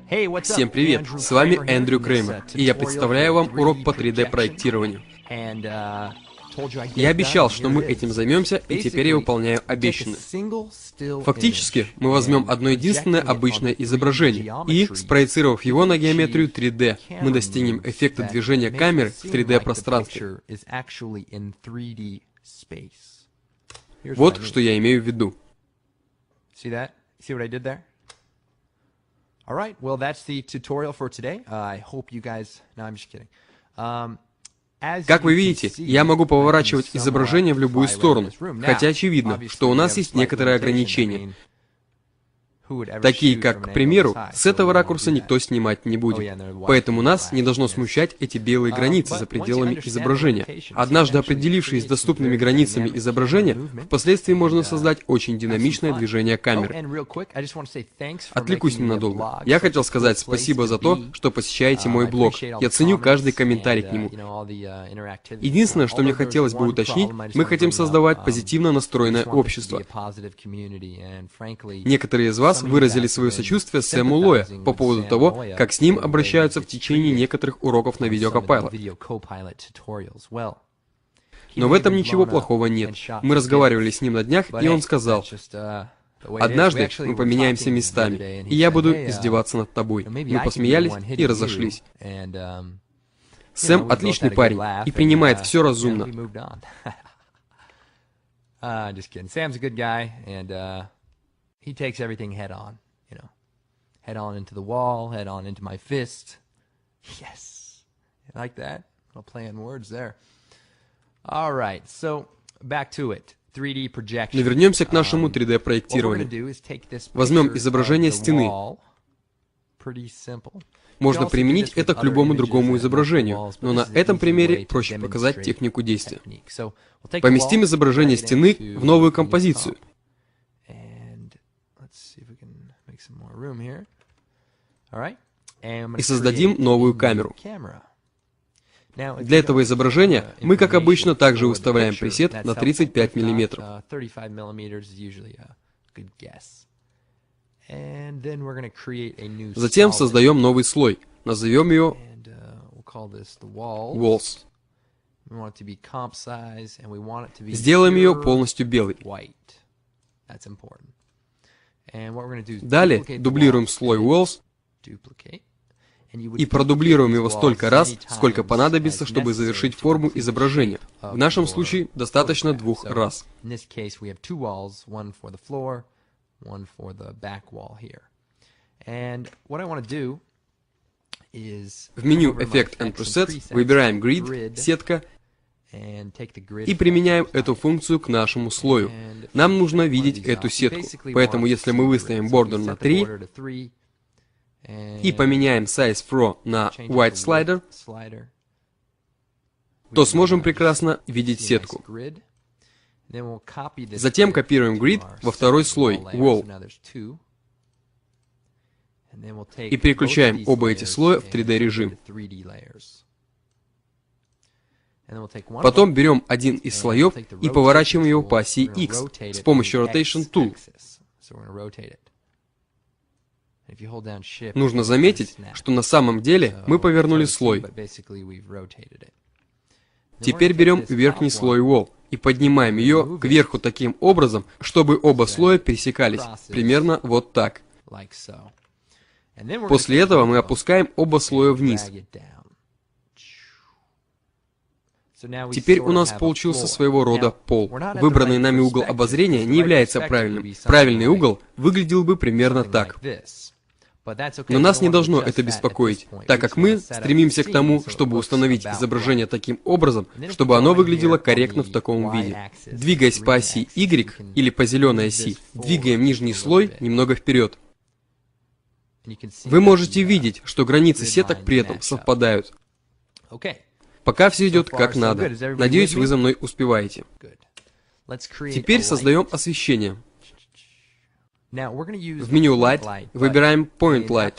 Всем привет! С вами Эндрю Крамер, и я представляю вам урок по 3D-проектированию. Я обещал, что мы этим займемся, и теперь я выполняю обещанное. Фактически, мы возьмем одно единственное обычное изображение, и, спроецировав его на геометрию 3D, мы достигнем эффекта движения камеры в 3D-пространстве. Вот что я имею в виду. Alright, well that's the tutorial for today. I hope you guys... No, I'm just kidding. Как вы видите, я могу поворачивать изображение в любую сторону, хотя очевидно, что у нас есть некоторые ограничения. Такие как, к примеру, с этого ракурса никто снимать не будет. Поэтому нас не должно смущать эти белые границы за пределами изображения. Однажды определившись с доступными границами изображения, впоследствии можно создать очень динамичное движение камеры. Отвлекусь ненадолго. Я хотел сказать спасибо за то, что посещаете мой блог. Я ценю каждый комментарий к нему. Единственное, что мне хотелось бы уточнить, мы хотим создавать позитивно настроенное общество. Некоторые из вас выразили свое сочувствие Сэму Лоя по поводу того, как с ним обращаются в течение некоторых уроков на видеокопайлот. Но в этом ничего плохого нет. Мы разговаривали с ним на днях, и он сказал: «Однажды мы поменяемся местами, и я буду издеваться над тобой». Мы посмеялись и разошлись. Сэм отличный парень и принимает все разумно. He takes everything head on, you know. Head on into the wall, head on into my fist. Yes. You like that? I'll play on words there. All right, so back to it. 3D projection. Но вернемся к нашему 3D-проектированию. Возьмем изображение стены. Можно применить это к любому другому изображению, но на этом примере проще показать технику действия. Поместим изображение стены в новую композицию. И создадим новую камеру. Для этого изображения мы, как обычно, также выставляем пресет на 35 мм. Затем создаем новый слой. Назовем его Walls. Сделаем ее полностью белой. Далее дублируем слой Walls и продублируем его столько раз, сколько понадобится, чтобы завершить форму изображения. В нашем случае достаточно 2 раз. В меню Effect and Presets выбираем Grid, сетка, и применяем эту функцию к нашему слою. Нам нужно видеть эту сетку, поэтому если мы выставим Border на 3 и поменяем Size Throw на White Slider, то сможем прекрасно видеть сетку. Затем копируем Grid во второй слой, Wall, и переключаем оба эти слоя в 3D-режим. Потом берем один из слоев и поворачиваем его по оси X с помощью Rotation Tool. Нужно заметить, что на самом деле мы повернули слой. Теперь берем верхний слой Wall и поднимаем ее кверху таким образом, чтобы оба слоя пересекались, примерно вот так. После этого мы опускаем оба слоя вниз. Теперь у нас получился своего рода пол. Выбранный нами угол обозрения не является правильным. Правильный угол выглядел бы примерно так. Но нас не должно это беспокоить, так как мы стремимся к тому, чтобы установить изображение таким образом, чтобы оно выглядело корректно в таком виде. Двигаясь по оси Y или по зеленой оси, двигаем нижний слой немного вперед. Вы можете видеть, что границы сеток при этом совпадают. Пока все идет как надо. Надеюсь, вы за мной успеваете. Теперь создаем освещение. В меню Light выбираем Point Light.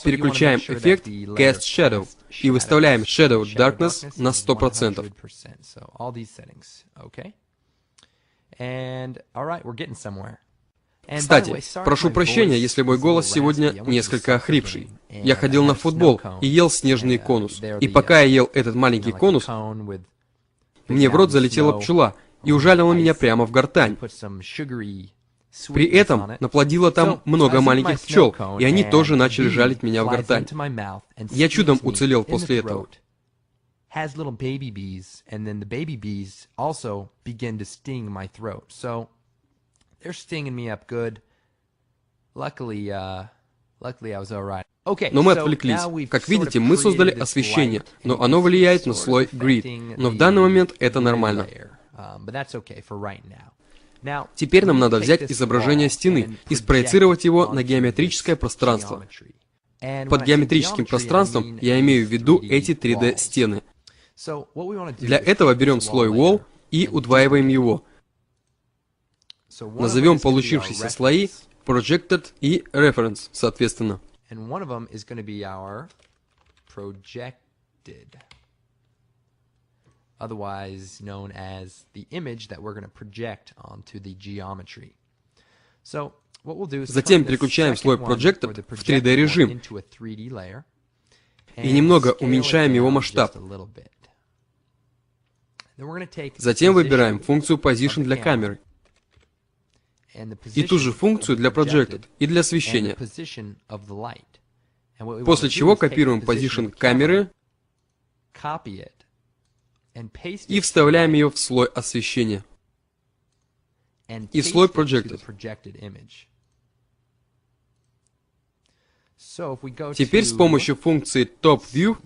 Переключаем эффект Cast Shadow и выставляем Shadow Darkness на 100%. Кстати, прошу прощения, если мой голос сегодня несколько охрипший. Я ходил на футбол и ел снежный конус. И пока я ел этот маленький конус, мне в рот залетела пчела и ужалила меня прямо в гортань. При этом наплодило там много маленьких пчел, и они тоже начали жалить меня в гортань. Я чудом уцелел после этого. Но мы отвлеклись. Как видите, мы создали освещение, но оно влияет на слой grid. Но в данный момент это нормально. Теперь нам надо взять изображение стены и спроецировать его на геометрическое пространство. Под геометрическим пространством я имею в виду эти 3D-стены. Для этого берем слой wall и удваиваем его. Назовем получившиеся слои projected и reference, соответственно. Otherwise known as the image that we're going to project onto the geometry. So what we'll do is затем переключаем слой projected в 3D режим и немного уменьшаем его масштаб. Затем выбираем функцию position для камеры и ту же функцию для projected и для освещения. После чего копируем position камеры и вставляем ее в слой освещения и в слой projected. Теперь с помощью функции top view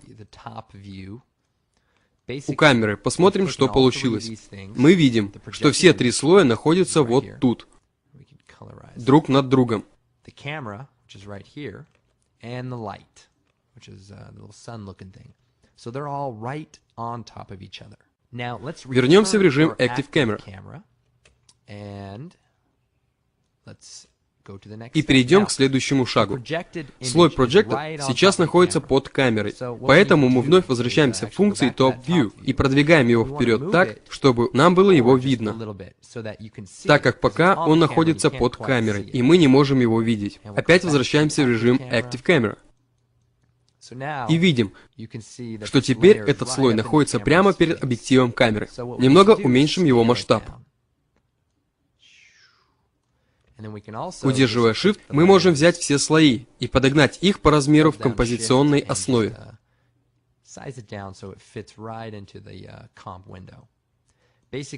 у камеры посмотрим, что получилось. Мы видим, что все три слоя находятся вот тут, друг над другом. Вернемся в режим Active Camera и перейдем к следующему шагу. Слой Projected сейчас находится под камерой, поэтому мы вновь возвращаемся к функции Top View и продвигаем его вперед так, чтобы нам было его видно, так как пока он находится под камерой, и мы не можем его видеть. Опять возвращаемся в режим Active Camera. И видим, что теперь этот слой находится прямо перед объективом камеры. Немного уменьшим его масштаб. Удерживая Shift, мы можем взять все слои и подогнать их по размеру в композиционной основе.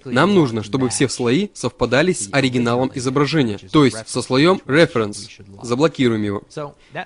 Нам нужно, чтобы все слои совпадали с оригиналом изображения, то есть со слоем Reference. Заблокируем его.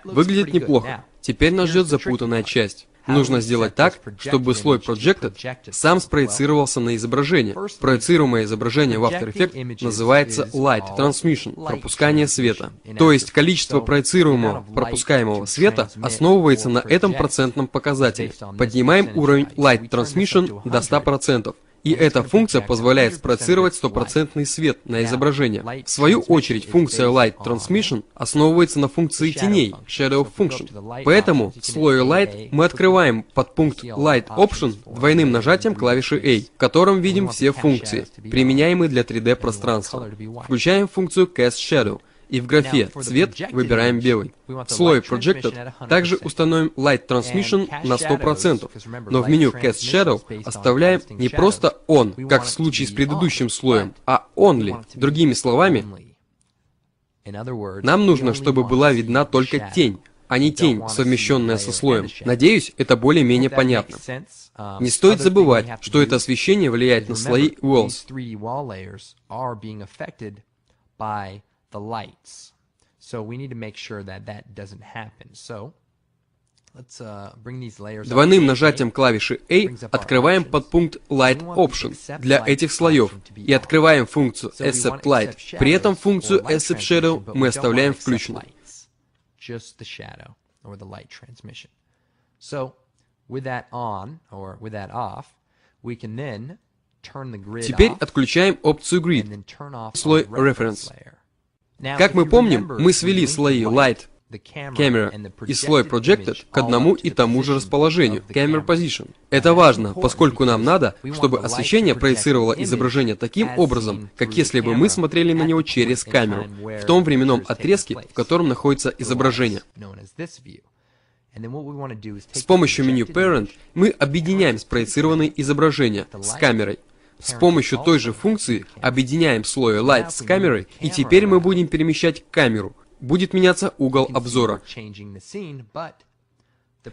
Выглядит неплохо. Теперь нас ждет запутанная часть. Нужно сделать так, чтобы слой Projected сам спроецировался на изображение. Проецируемое изображение в After Effects называется Light Transmission, пропускание света. То есть количество проецируемого пропускаемого света основывается на этом процентном показателе. Поднимаем уровень Light Transmission до 100%. И эта функция позволяет спроецировать стопроцентный свет на изображение. В свою очередь, функция Light Transmission основывается на функции теней, Shadow Function. Поэтому в слое Light мы открываем подпункт Light Option двойным нажатием клавиши A, в котором видим все функции, применяемые для 3D пространства. Включаем функцию Cast Shadow. И в графе «Цвет» выбираем белый. В слое Projected также установим Light Transmission на 100%, но в меню Cast Shadow оставляем не просто On, как в случае с предыдущим слоем, а Only. Другими словами, нам нужно, чтобы была видна только тень, а не тень, совмещенная со слоем. Надеюсь, это более-менее понятно. Не стоит забывать, что это освещение влияет на слои Walls. The lights. So we need to make sure that that doesn't happen. So let's bring these layers. Двойным нажатием клавиши A открываем подпункт Light Option для этих слоев и открываем функцию Accept Light. При этом функцию Accept Shadow мы оставляем включенной. Just the shadow or the light transmission. So with that on or with that off, we can then turn the grid. Теперь отключаем опцию Grid, слой Reference. Как мы помним, мы свели слои Light Camera и слой Projected к одному и тому же расположению, Camera Position. Это важно, поскольку нам надо, чтобы освещение проецировало изображение таким образом, как если бы мы смотрели на него через камеру, в том временном отрезке, в котором находится изображение. С помощью меню Parent мы объединяем спроецированные изображения с камерой. С помощью той же функции объединяем слой Light с камерой, и теперь мы будем перемещать камеру. Будет меняться угол обзора.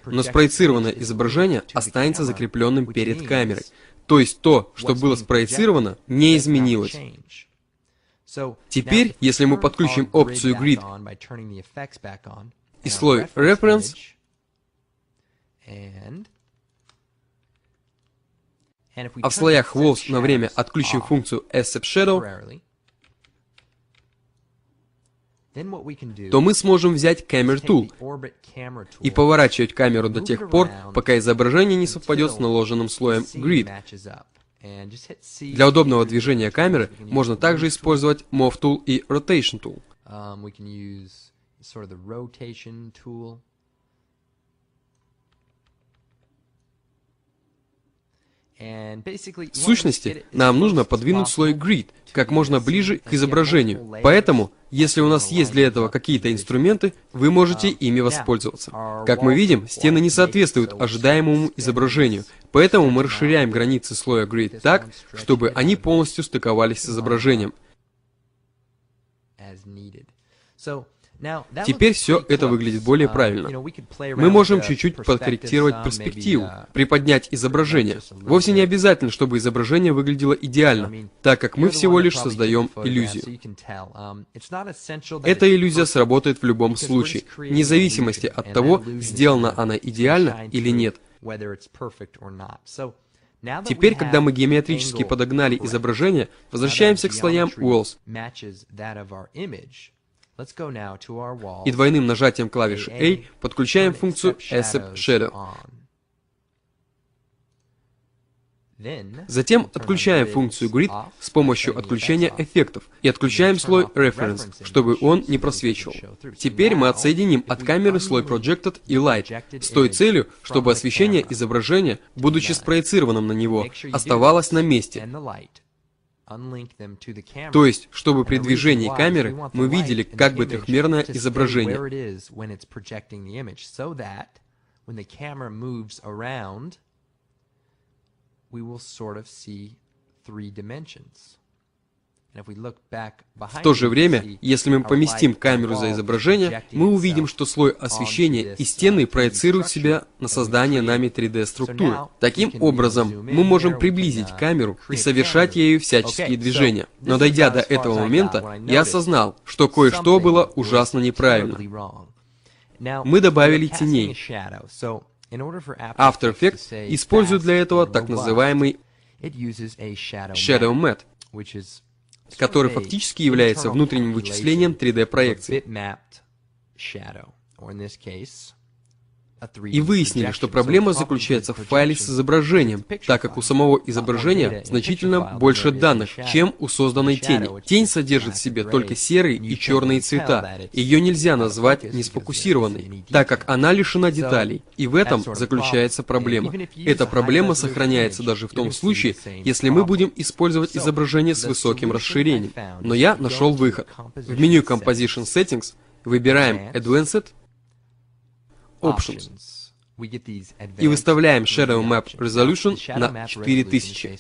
Но спроецированное изображение останется закрепленным перед камерой. То есть то, что было спроецировано, не изменилось. Теперь, если мы подключим опцию Grid и слой Reference, а в слоях Walls на время отключим функцию Accept Shadow, то мы сможем взять Camera Tool и поворачивать камеру до тех пор, пока изображение не совпадет с наложенным слоем Grid. Для удобного движения камеры можно также использовать Move Tool и Rotation Tool. В сущности, нам нужно подвинуть слой Grid как можно ближе к изображению. Поэтому, если у нас есть для этого какие-то инструменты, вы можете ими воспользоваться. Как мы видим, стены не соответствуют ожидаемому изображению, поэтому мы расширяем границы слоя Grid так, чтобы они полностью стыковались с изображением. Теперь все это выглядит более правильно. Мы можем чуть-чуть подкорректировать перспективу, приподнять изображение. Вовсе не обязательно, чтобы изображение выглядело идеально, так как мы всего лишь создаем иллюзию. Эта иллюзия сработает в любом случае, вне зависимости от того, сделана она идеально или нет. Теперь, когда мы геометрически подогнали изображение, возвращаемся к слоям Walls. И двойным нажатием клавиши A подключаем функцию Accept Shadow. Затем отключаем функцию Grid с помощью отключения эффектов и отключаем слой Reference, чтобы он не просвечивал. Теперь мы отсоединим от камеры слой Projected и Light с той целью, чтобы освещение изображения, будучи спроецированным на него, оставалось на месте. То есть, чтобы при движении камеры мы видели как бы трехмерное изображение. В то же время, если мы поместим камеру за изображение, мы увидим, что слой освещения и стены проецируют себя на создание нами 3D-структуры. Таким образом, мы можем приблизить камеру и совершать ею всяческие движения. Но дойдя до этого момента, я осознал, что кое-что было ужасно неправильно. Мы добавили теней. After Effects использует для этого так называемый Shadow Matte, который фактически является внутренним вычислением 3D-проекции. И выяснили, что проблема заключается в файле с изображением, так как у самого изображения значительно больше данных, чем у созданной тени. Тень содержит в себе только серые и черные цвета. Ее нельзя назвать несфокусированной, так как она лишена деталей. И в этом заключается проблема. Эта проблема сохраняется даже в том случае, если мы будем использовать изображение с высоким расширением. Но я нашел выход. В меню Composition Settings выбираем Advanced, Options. И выставляем Shadow Map Resolution на 4000.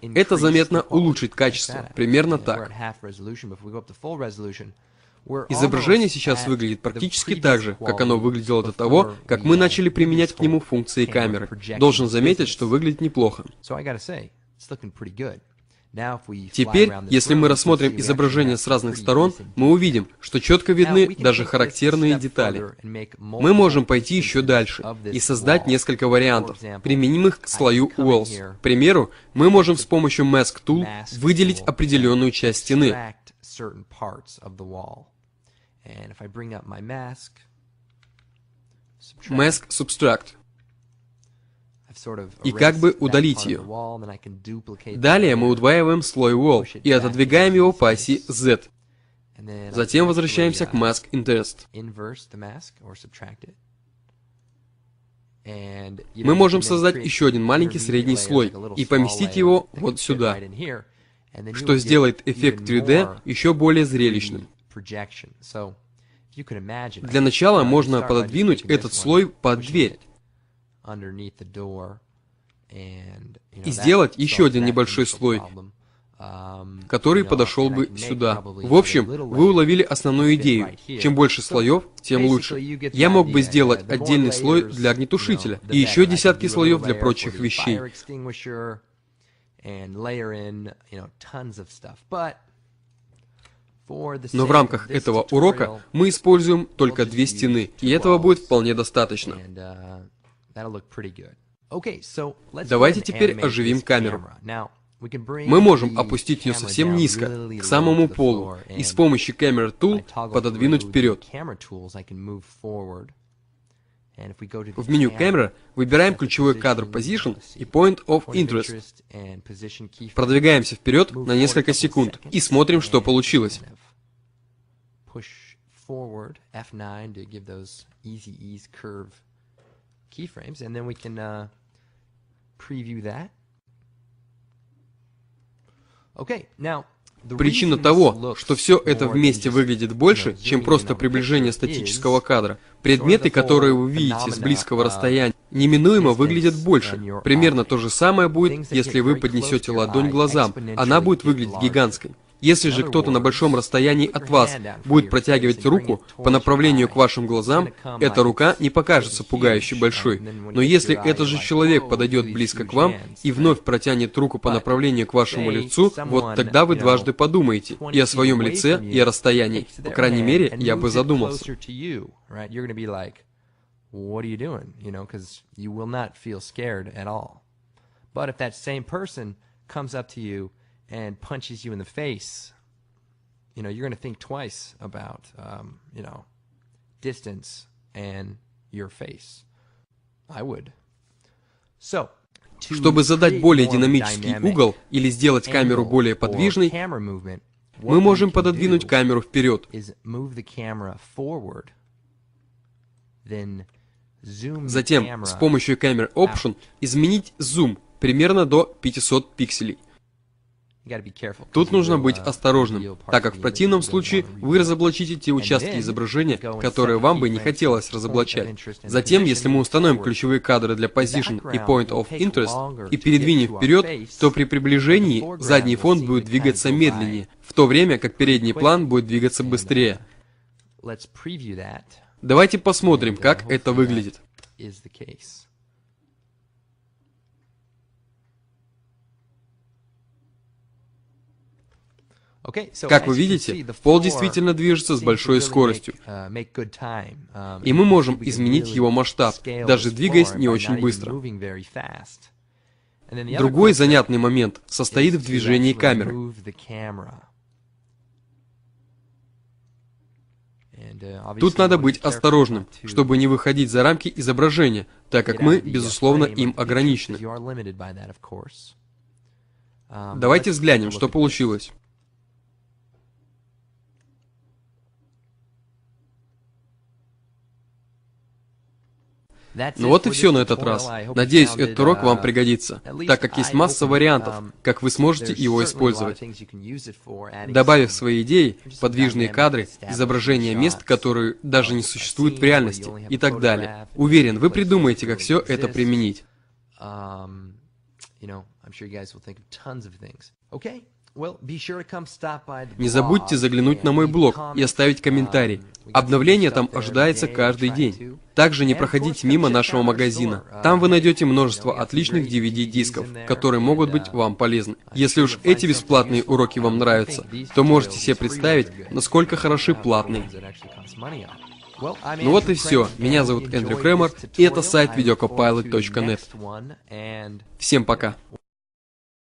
Это заметно улучшит качество, примерно так. Изображение сейчас выглядит практически так же, как оно выглядело до того, как мы начали применять к нему функции камеры. Должен заметить, что выглядит неплохо. Теперь, если мы рассмотрим изображение с разных сторон, мы увидим, что четко видны даже характерные детали. Мы можем пойти еще дальше и создать несколько вариантов, применимых к слою Walls. К примеру, мы можем с помощью Mask Tool выделить определенную часть стены. Mask Subtract. и как бы удалить ее. Далее мы удваиваем слой Wall и отодвигаем его по оси Z. Затем возвращаемся к Mask Interest. Мы можем создать еще один маленький средний слой и поместить его вот сюда, что сделает эффект 3D еще более зрелищным. Для начала можно пододвинуть этот слой под дверь и сделать еще один небольшой слой, который подошел бы сюда. В общем, вы уловили основную идею. Чем больше слоев, тем лучше. Я мог бы сделать отдельный слой для огнетушителя и еще десятки слоев для прочих вещей. Но в рамках этого урока мы используем только 2 стены, и этого будет вполне достаточно. Давайте теперь оживим камеру. Мы можем опустить ее совсем низко, к самому полу, и с помощью Camera Tool пододвинуть вперед. В меню Camera выбираем ключевой кадр Position и Point of Interest. Продвигаемся вперед на несколько секунд и смотрим, что получилось. Причина того, что все это вместе выглядит больше, чем просто приближение статического кадра. Предметы, которые вы видите с близкого расстояния, неминуемо выглядят больше. Примерно то же самое будет, если вы поднесете ладонь к глазам. Она будет выглядеть гигантской. Если же кто-то на большом расстоянии от вас будет протягивать руку по направлению к вашим глазам, эта рука не покажется пугающе большой. Но если этот же человек подойдет близко к вам и вновь протянет руку по направлению к вашему лицу, вот тогда вы дважды подумаете и о своем лице, и о расстоянии. По крайней мере, я бы задумался. And punches you in the face, you're going to think twice about, distance and your face. I would. So, чтобы задать более динамический угол или сделать камеру более подвижной, мы можем пододвинуть камеру вперед. Затем, с помощью Camera Option, изменить зум примерно до 500 пикселей. Тут нужно быть осторожным, так как в противном случае вы разоблачите те участки изображения, которые вам бы не хотелось разоблачать. Затем, если мы установим ключевые кадры для Position и Point of Interest и передвинем вперед, то при приближении задний фон будет двигаться медленнее, в то время как передний план будет двигаться быстрее. Давайте посмотрим, как это выглядит. Как вы видите, пол действительно движется с большой скоростью, и мы можем изменить его масштаб, даже двигаясь не очень быстро. Другой занятный момент состоит в движении камеры. Тут надо быть осторожным, чтобы не выходить за рамки изображения, так как мы, безусловно, им ограничены. Давайте взглянем, что получилось. Ну вот и все на этот раз. Надеюсь, этот урок вам пригодится, так как есть масса вариантов, как вы сможете его использовать. Добавив свои идеи, подвижные кадры, изображения мест, которые даже не существуют в реальности, и так далее. Уверен, вы придумаете, как все это применить. Не забудьте заглянуть на мой блог и оставить комментарий. Обновление там ожидается каждый день. Также не проходите мимо нашего магазина. Там вы найдете множество отличных DVD-дисков, которые могут быть вам полезны. Если уж эти бесплатные уроки вам нравятся, то можете себе представить, насколько хороши платные. Ну вот и все. Меня зовут Эндрю Крамер, и это сайт videocopilot.net. Всем пока.